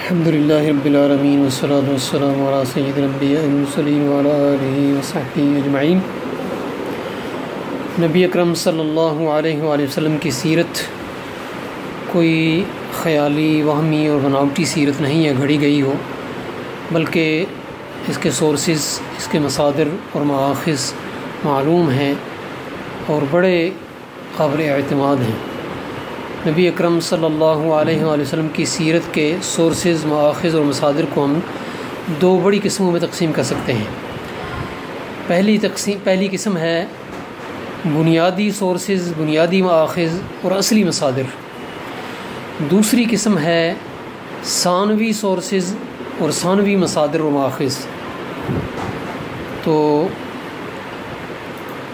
الحمد للہ رب العالمین والصلاة والسلام علی سید الانبیاء والمرسلین وعلی آلہ وصحبہ اجمعین۔ نبی اکرم صلی اللہ علیہ وآلہ وسلم کی سیرت کوئی خیالی وہمی اور بناوٹی سیرت نہیں ہے گھڑی گئی ہو، بلکہ اس کے سورسز، اس کے مصادر اور مآخذ معلوم ہیں اور بڑے قابل اعتماد ہیں۔ نبی اکرم صلی اللہ علیہ وآلہ وسلم کی سیرت کے سورسز، مآخذ اور مصادر کو ہم دو بڑی قسموں میں تقسیم کر سکتے ہیں۔ پہلی قسم ہے بنیادی سورسز، بنیادی مآخذ اور اصلی مصادر۔ دوسری قسم ہے ثانوی سورسز اور ثانوی مصادر و مآخذ۔ تو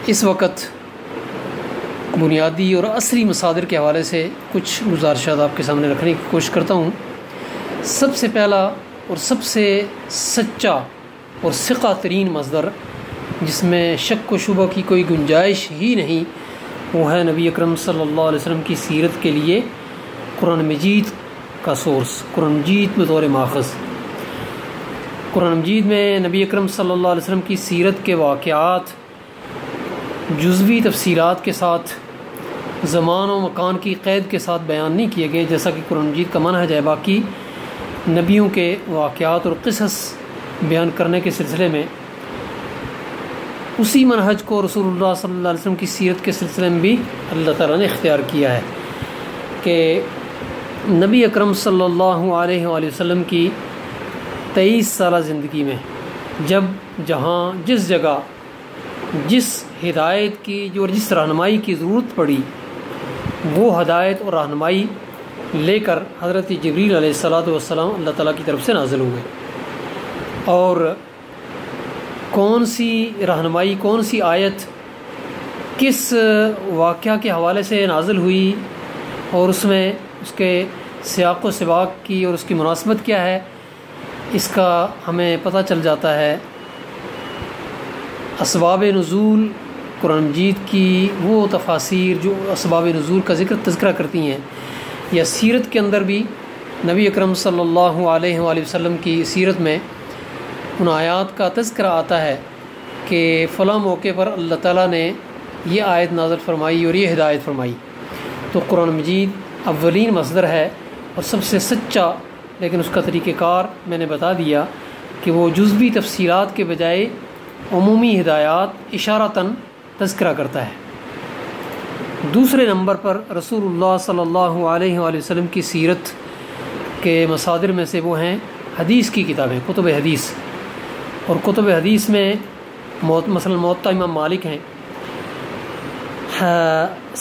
اس وقت بنیادی اور اصلی مصادر کے حوالے سے کچھ گزارشات آپ کے سامنے رکھنے کی کوشش کرتا ہوں۔ سب سے پہلا اور سب سے سچا اور ثقہ ترین مصدر، جس میں شک و شبہ کی کوئی گنجائش ہی نہیں، وہ ہے نبی اکرم صلی اللہ علیہ وسلم کی سیرت کے لیے قرآن مجید کا سورس، قرآن مجید بطور ماخذ۔ قرآن مجید میں نبی اکرم صلی اللہ علیہ وسلم کی سیرت کے واقعات جزوی تفصیلات کے ساتھ، زمان و مکان کی قید کے ساتھ بیان نہیں کیے گئے، جیسا کہ قرآن مجید کا منہج ہے۔ باقی نبیوں کے واقعات اور قصص بیان کرنے کے سلسلے میں اسی منہج کو رسول اللہ صلی اللہ علیہ وسلم کی سیرت کے سلسلے میں بھی اللہ تعالیٰ نے اختیار کیا ہے کہ نبی اکرم صلی اللہ علیہ وآلہ وسلم کی 23 سالہ زندگی میں جب جہاں جس جگہ جس ہدایت کی اور جس رہنمائی کی ضرورت پڑی، وہ ہدایت اور رہنمائی لے کر حضرت جبریل علیہ السلام اللہ تعالیٰ کی طرف سے نازل ہوئے، اور کون سی رہنمائی، کون سی آیت کس واقعہ کے حوالے سے نازل ہوئی اور اس میں اس کے سیاق و سباق کی اور اس کی مناسبت کیا ہے، اس کا ہمیں پتہ چل جاتا ہے۔ اسباب نزول قرآن مجید کی وہ تفاسیر جو اسباب نزول کا تذکرہ کرتی ہیں، یا سیرت کے اندر بھی نبی اکرم صلی اللہ علیہ وآلہ وسلم کی سیرت میں ان آیات کا تذکرہ آتا ہے کہ فلاں موقع پر اللہ تعالیٰ نے یہ آیت نازل فرمائی اور یہ ہدایت فرمائی۔ تو قرآن مجید اولین مصدر ہے اور سب سے سچا، لیکن اس کا طریقہ کار میں نے بتا دیا کہ وہ جزوی تفصیلات کے بجائے عمومی ہدایات اشارتاً تذکرہ کرتا ہے۔ دوسرے نمبر پر رسول اللہ صلی اللہ علیہ وآلہ وسلم کی سیرت کے مصادر میں سے وہ ہیں حدیث کی کتابیں، کتب حدیث۔ اور کتب حدیث میں مثلا موطا امام مالک ہیں،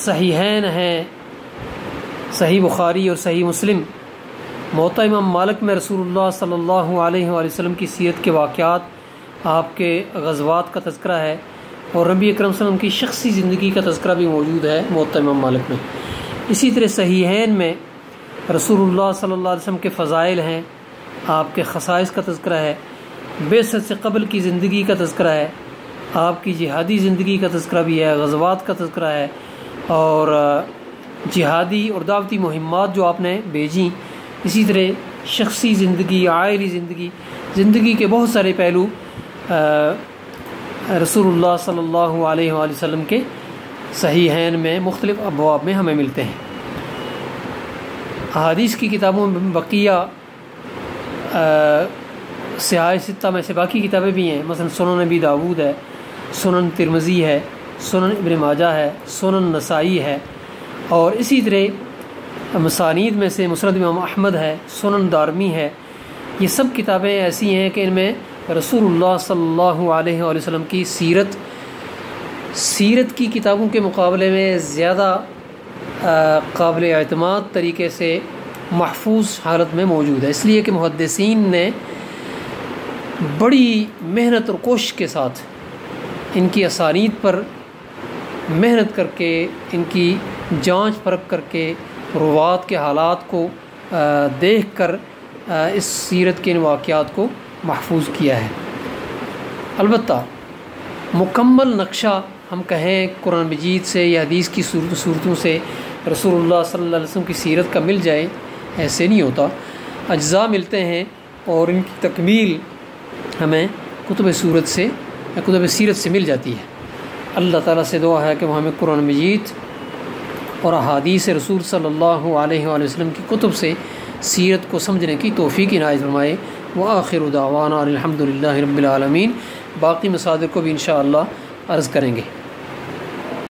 صحیحین ہیں، صحیح بخاری اور صحیح مسلم۔ موطا امام مالک میں رسول اللہ صلی اللہ علیہ وآلہ وسلم کی سیرت کے واقعات، آپ کے غزوات کا تذکرہ ہے، اور نبی اکرم صلی اللہ علیہ وسلم کی شخصی زندگی کا تذکرہ بھی موجود ہے موطا امام مالک میں۔ اسی طرح صحیحین میں رسول اللہ صلی اللہ علیہ وسلم کے فضائل ہیں، آپ کے خصائص کا تذکرہ ہے، بعثت سے قبل کی زندگی کا تذکرہ ہے، آپ کی جہادی زندگی کا تذکرہ بھی ہے، غزوات کا تذکرہ ہے، اور جہادی اور دعوتی مہمات جو آپ نے بھیجیں۔ اسی طرح شخصی زندگی، عائلی زندگی کے بہت سارے پہلو رسول اللہ صلی اللہ علیہ وآلہ وسلم کے صحیحین میں مختلف ابواب میں ہمیں ملتے ہیں۔ احادیث کی کتابوں میں بقیہ سیاہ ستہ میں سے باقی کتابیں بھی ہیں، مثلا سنن نبی داود ہے، سنن ترمذی ہے، سنن ابن ماجہ ہے، سنن نسائی ہے، اور اسی طرح مسانید میں سے مسند امام احمد ہے، سنن دارمی ہے۔ یہ سب کتابیں ایسی ہیں کہ ان میں رسول اللہ صلی اللہ علیہ وآلہ وسلم کی سیرت کی کتابوں کے مقابلے میں زیادہ قابل اعتماد طریقے سے محفوظ حالت میں موجود ہے، اس لیے کہ محدثین نے بڑی محنت اور کوشش کے ساتھ ان کی اسانید پر محنت کر کے، ان کی جانچ پرکھ کر کے، روات کے حالات کو دیکھ کر اس سیرت کے ان واقعات کو محفوظ کیا ہے۔ البتہ مکمل نقشہ ہم کہیں قرآن مجید سے یا حدیث کی صورتوں سے رسول اللہ صلی اللہ علیہ وسلم کی سیرت کا مل جائے، ایسے نہیں ہوتا، اجزاء ملتے ہیں اور ان کی تکمیل ہمیں کتب سورت سے یا کتب سیرت سے مل جاتی ہے۔ اللہ تعالیٰ سے دعا ہے کہ وہ ہمیں قرآن مجید اور احادیث رسول صلی اللہ علیہ وآلہ وسلم کی کتب سے سیرت کو سمجھنے کی توفیق عنایت فرمائے۔ وآخر دعوانا الحمد للہ رب العالمین۔ باقی مصادر کو بھی انشاءاللہ عرض کریں گے۔